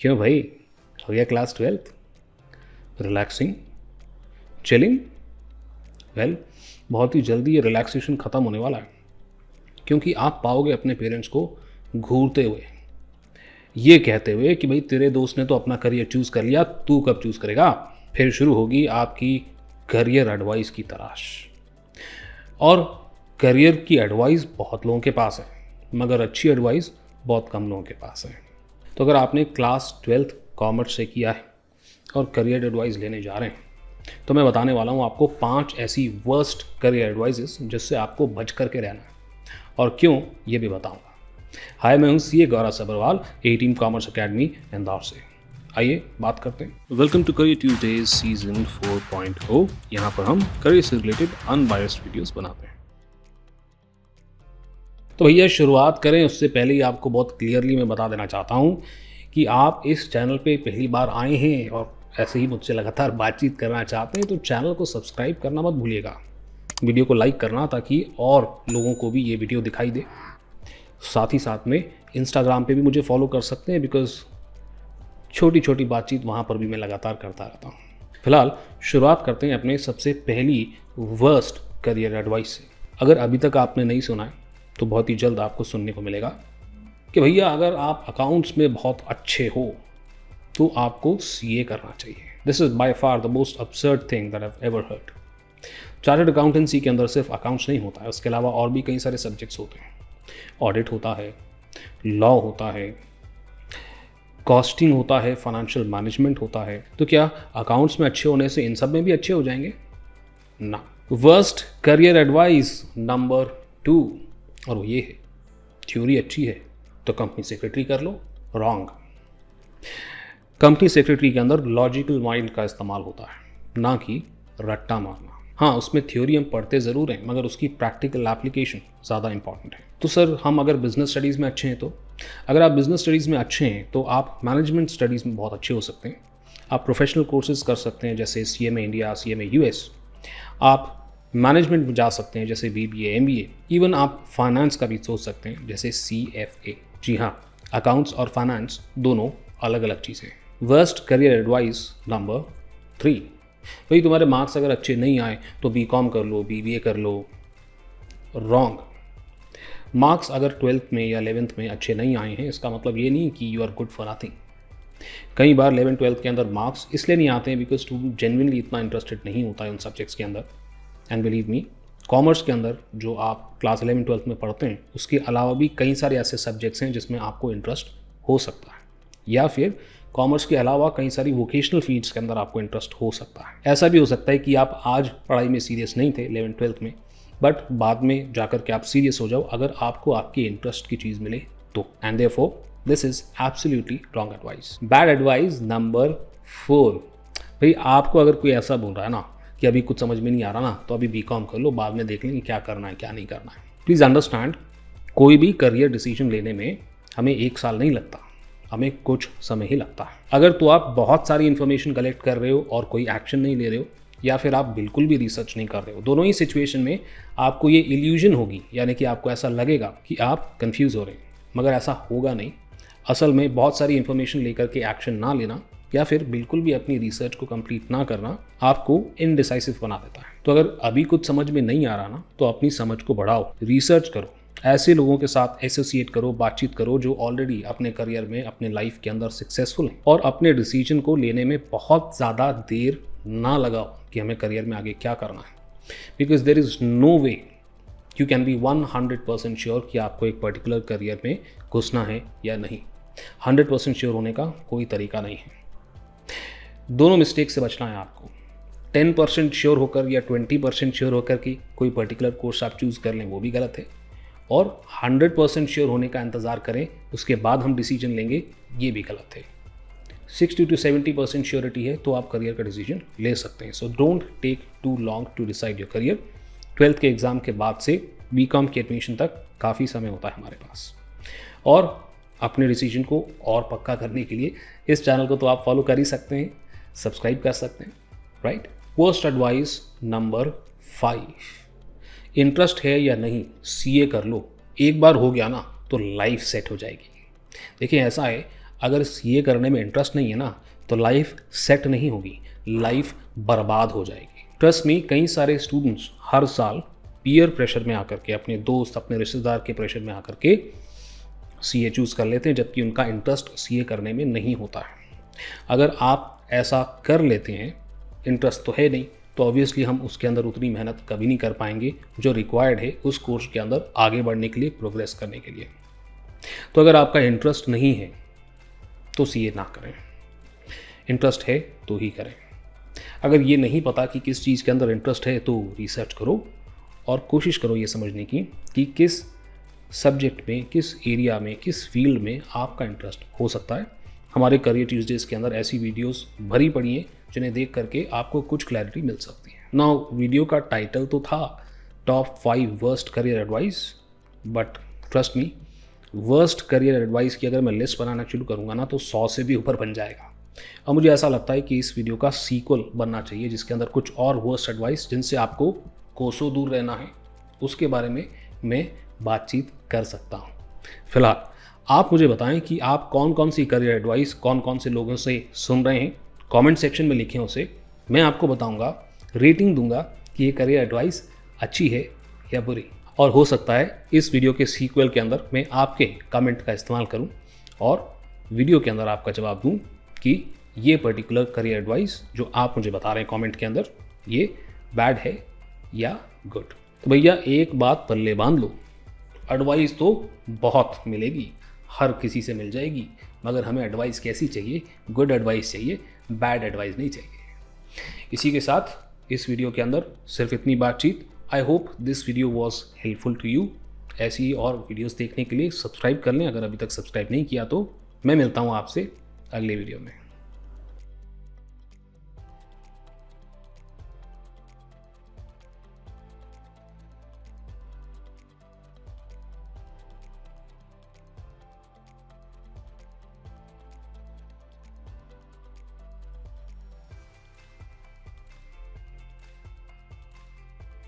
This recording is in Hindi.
क्यों भाई, हो गया class 12th? Relaxing, chilling? Well, बहुत ही जल्दी ये रिलैक्सेशन ख़त्म होने वाला है, क्योंकि आप पाओगे अपने पेरेंट्स को घूरते हुए, ये कहते हुए कि भाई तेरे दोस्त ने तो अपना करियर चूज़ कर लिया, तू कब चूज़ करेगा। फिर शुरू होगी आपकी करियर एडवाइस की तलाश। और करियर की एडवाइस बहुत लोगों के पास है, मगर अच्छी एडवाइस बहुत कम लोगों के पास है। तो अगर आपने क्लास 12th कॉमर्स से किया है और करियर एडवाइस लेने जा रहे हैं, तो मैं बताने वाला हूँ आपको 5 ऐसी वर्स्ट करियर एडवाइसेस जिससे आपको बच करके रहना है, और क्यों ये भी बताऊँगा। हाय, मैं हूँ CA Gaurav Sabharwal, A team commerce academy Indore से। आइए बात करते हैं। Welcome to career Tuesdays season 4.0। यहाँ पर हम करियर से रिलेटेड अनबायस्ड वीडियोस बनाते हैं। तो भैया शुरुआत करें उससे पहले ही आपको बहुत क्लियरली मैं बता देना चाहता हूँ कि आप इस चैनल पे पहली बार आए हैं और ऐसे ही मुझसे लगातार बातचीत करना चाहते हैं, तो चैनल को सब्सक्राइब करना मत भूलिएगा, वीडियो को लाइक करना ताकि और लोगों को भी ये वीडियो दिखाई दे। साथ ही साथ में इंस्टाग्राम पे भी मुझे फॉलो कर सकते हैं, बिकॉज छोटी छोटी बातचीत वहाँ पर भी मैं लगातार करता रहता हूँ। फिलहाल शुरुआत करते हैं अपने सबसे पहली वर्स्ट करियर एडवाइस से। अगर अभी तक आपने नहीं सुना है तो बहुत ही जल्द आपको सुनने को मिलेगा कि भैया अगर आप अकाउंट्स में बहुत अच्छे हो तो आपको सीए करना चाहिए। This is by far the most absurd thing that I've ever heard. Chartered accountancy के अंदर सिर्फ अकाउंट्स नहीं होता है, उसके अलावा और भी कई सारे सब्जेक्ट्स होते हैं। ऑडिट होता है, लॉ होता है, कॉस्टिंग होता है, फाइनेंशियल मैनेजमेंट होता है। तो क्या अकाउंट्स में अच्छे होने से इन सब में भी अच्छे हो जाएंगे? ना। वर्स्ट करियर एडवाइस नंबर 2, और वो ये है, थ्योरी अच्छी है तो कंपनी सेक्रेटरी कर लो। रॉन्ग। कंपनी सेक्रेटरी के अंदर लॉजिकल माइंड का इस्तेमाल होता है, ना कि रट्टा मारना। हाँ, उसमें थ्योरी हम पढ़ते ज़रूर हैं, मगर उसकी प्रैक्टिकल एप्लीकेशन ज़्यादा इंपॉर्टेंट है। तो सर हम अगर बिजनेस स्टडीज़ में अच्छे हैं, तो अगर आप बिजनेस स्टडीज़ में अच्छे हैं तो आप मैनेजमेंट स्टडीज़ में बहुत अच्छे हो सकते हैं। आप प्रोफेशनल कोर्सेज कर सकते हैं, जैसे CMA इंडिया, CMA US। आप मैनेजमेंट में जा सकते हैं, जैसे BBA, MBA। इवन आप फाइनेंस का भी सोच सकते हैं, जैसे CFA। जी हाँ, अकाउंट्स और फाइनेंस दोनों अलग अलग चीज़ें। वर्स्ट करियर एडवाइस नंबर 3, भाई तुम्हारे मार्क्स अगर अच्छे नहीं आए तो BCom कर लो, BBA कर लो। रॉन्ग। मार्क्स अगर 12th में या 11th में अच्छे नहीं आए हैं, इसका मतलब ये नहीं कि you are good for nothing. कई बार 11th 12th के अंदर मार्क्स इसलिए नहीं आते हैं बिकॉज स्टूडेंट जेन्युइनली इतना इंटरेस्टेड नहीं होता है उन सब्जेक्ट्स के अंदर। एंड बिलीव मी, कॉमर्स के अंदर जो आप क्लास 11 12th में पढ़ते हैं, उसके अलावा भी कई सारे ऐसे सब्जेक्ट्स हैं जिसमें आपको इंटरेस्ट हो सकता है, या फिर कॉमर्स के अलावा कई सारी वोकेशनल फील्ड्स के अंदर आपको इंटरेस्ट हो सकता है। ऐसा भी हो सकता है कि आप आज पढ़ाई में सीरियस नहीं थे 11 12th में, बट बाद में जाकर के आप सीरियस हो जाओ अगर आपको आपकी इंटरेस्ट की चीज़ मिले तो। And therefore this is absolutely wrong advice. Bad advice number 4, भाई आपको अगर कोई ऐसा बोल रहा है ना कि अभी कुछ समझ में नहीं आ रहा ना, तो अभी BCom कर लो, बाद में देख लेंगे क्या करना है क्या नहीं करना है। प्लीज़ अंडरस्टैंड, कोई भी करियर डिसीजन लेने में हमें 1 साल नहीं लगता, हमें कुछ समय ही लगता है। अगर तो आप बहुत सारी इन्फॉर्मेशन कलेक्ट कर रहे हो और कोई एक्शन नहीं ले रहे हो, या फिर आप बिल्कुल भी रिसर्च नहीं कर रहे हो, दोनों ही सिचुएशन में आपको ये इल्यूजन होगी, यानी कि आपको ऐसा लगेगा कि आप कंफ्यूज हो रहे हैं, मगर ऐसा होगा नहीं। असल में बहुत सारी इन्फॉर्मेशन लेकर के एक्शन ना लेना या फिर बिल्कुल भी अपनी रिसर्च को कंप्लीट ना करना आपको इनडिसाइसिव बना देता है। तो अगर अभी कुछ समझ में नहीं आ रहा ना, तो अपनी समझ को बढ़ाओ, रिसर्च करो, ऐसे लोगों के साथ एसोसिएट करो, बातचीत करो जो ऑलरेडी अपने करियर में, अपने लाइफ के अंदर सक्सेसफुल हैं, और अपने डिसीजन को लेने में बहुत ज़्यादा देर ना लगाओ कि हमें करियर में आगे क्या करना है। Because there is no way you can be 100% sure कि आपको एक पर्टिकुलर करियर में घुसना है या नहीं। 100% श्योर होने का कोई तरीका नहीं है। दोनों मिस्टेक से बचना है आपको। 10% श्योर होकर या 20% श्योर होकर कि कोई पर्टिकुलर कोर्स आप चूज़ कर लें, वो भी गलत है, और 100% श्योर होने का इंतज़ार करें उसके बाद हम डिसीजन लेंगे, ये भी गलत है। 60 to 70% श्योरिटी है तो आप करियर का डिसीजन ले सकते हैं। So don't take too long to decide your career. 12th के एग्ज़ाम के बाद से BCom के एडमिशन तक काफ़ी समय होता है हमारे पास, और अपने डिसीजन को और पक्का करने के लिए इस चैनल को तो आप फॉलो कर ही सकते हैं, सब्सक्राइब कर सकते हैं, right. Worst advice number 5, interest है या नहीं, CA कर लो, एक बार हो गया ना तो लाइफ सेट हो जाएगी। देखिए ऐसा है, अगर सीए करने में इंटरेस्ट नहीं है ना, तो लाइफ सेट नहीं होगी, लाइफ बर्बाद हो जाएगी। ट्रस्ट मी, कई सारे स्टूडेंट्स हर साल पीयर प्रेशर में आकर के, अपने दोस्त अपने रिश्तेदार के प्रेशर में आकर के सीए चूज़ कर लेते हैं, जबकि उनका इंटरेस्ट सीए करने में नहीं होता है। अगर आप ऐसा कर लेते हैं, इंटरेस्ट तो है नहीं, तो ऑब्वियसली हम उसके अंदर उतनी मेहनत कभी नहीं कर पाएंगे जो रिक्वायर्ड है उस कोर्स के अंदर आगे बढ़ने के लिए, प्रोग्रेस करने के लिए। तो अगर आपका इंटरेस्ट नहीं है तो सीए ना करें, इंटरेस्ट है तो ही करें। अगर ये नहीं पता कि किस चीज़ के अंदर इंटरेस्ट है तो रिसर्च करो और कोशिश करो ये समझने की कि किस सब्जेक्ट में, किस एरिया में, किस फील्ड में आपका इंटरेस्ट हो सकता है। हमारे करियर ट्यूजडेज़ के अंदर ऐसी वीडियोस भरी पड़ी हैं जिन्हें देख करके आपको कुछ क्लैरिटी मिल सकती है। नाउ वीडियो का टाइटल तो था top 5 worst career advice, but trust me, worst career advice की अगर मैं लिस्ट बनाना शुरू करूँगा ना तो 100 से भी ऊपर बन जाएगा। और मुझे ऐसा लगता है कि इस वीडियो का सीक्वल बनना चाहिए जिसके अंदर कुछ और वर्स्ट एडवाइस जिनसे आपको कोसों दूर रहना है, उसके बारे में मैं बातचीत कर सकता हूँ। फिलहाल आप मुझे बताएं कि आप कौन कौन सी करियर एडवाइस कौन कौन से लोगों से सुन रहे हैं, कमेंट सेक्शन में लिखें उसे। मैं आपको बताऊंगा, रेटिंग दूंगा कि ये करियर एडवाइस अच्छी है या बुरी। और हो सकता है इस वीडियो के सीक्वल के अंदर मैं आपके कमेंट का इस्तेमाल करूं और वीडियो के अंदर आपका जवाब दूं कि ये पर्टिकुलर करियर एडवाइस जो आप मुझे बता रहे हैं कमेंट के अंदर, ये बैड है या गुड। तो भैया एक बात पल्ले बांध लो, एडवाइस तो बहुत मिलेगी, हर किसी से मिल जाएगी, मगर हमें एडवाइस कैसी चाहिए? गुड एडवाइस चाहिए, बैड एडवाइस नहीं चाहिए। इसी के साथ इस वीडियो के अंदर सिर्फ इतनी बातचीत। I hope this video was helpful to you. ऐसी और वीडियोस देखने के लिए सब्सक्राइब कर लें अगर अभी तक सब्सक्राइब नहीं किया तो। मैं मिलता हूँ आपसे अगले वीडियो में।